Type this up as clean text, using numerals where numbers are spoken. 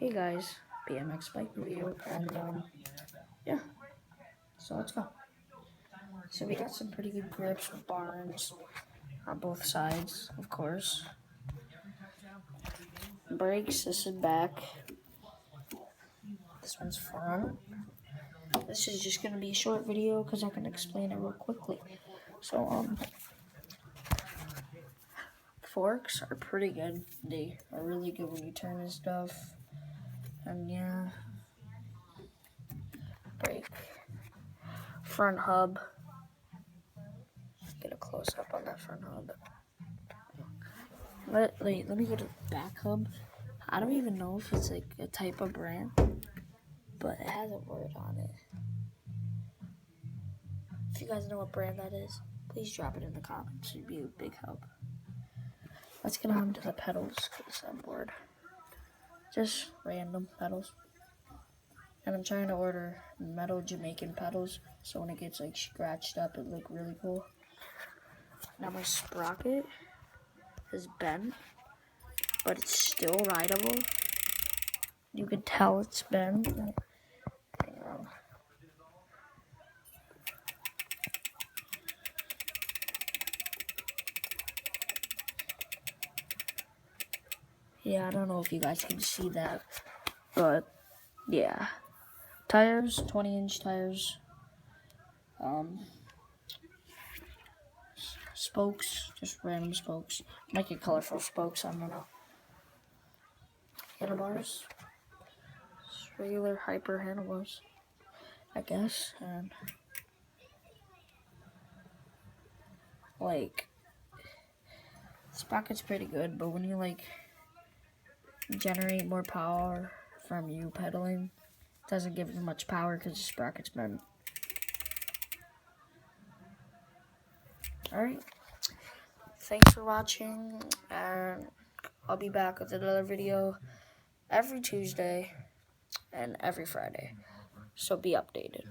Hey guys, Bmx Bike review, and yeah, so let's go. So we got some pretty good grips with barns on both sides, of course. Brakes, this is back. This one's front. This is just gonna be a short video because I can explain it real quickly. So forks are pretty good. They are really good when you turn and stuff. And yeah, brake, front hub. Get a close up on that front hub. Let me go to the back hub. I don't even know if it's like a type of brand, but it has a word on it. If you guys know what brand that is, please drop it in the comments. It'd be a big help. Let's get on to the pedals because I'm bored. Just random pedals. And I'm trying to order metal Jamaican pedals, so when it gets like scratched up, it look really cool. Now my sprocket is bent, but it's still rideable. You can tell it's bent. Hang on. Yeah, I don't know if you guys can see that, but yeah. Tires, 20-inch tires. Spokes, just random spokes. Might get colorful spokes, I don't know. Handlebars. Just regular hyper handlebars, I guess. And like, sprocket's pretty good, but when you like generate more power from you pedaling, it doesn't give as much power because the sprocket's bent. Alright, thanks for watching, and I'll be back with another video every Tuesday and every Friday, so be updated.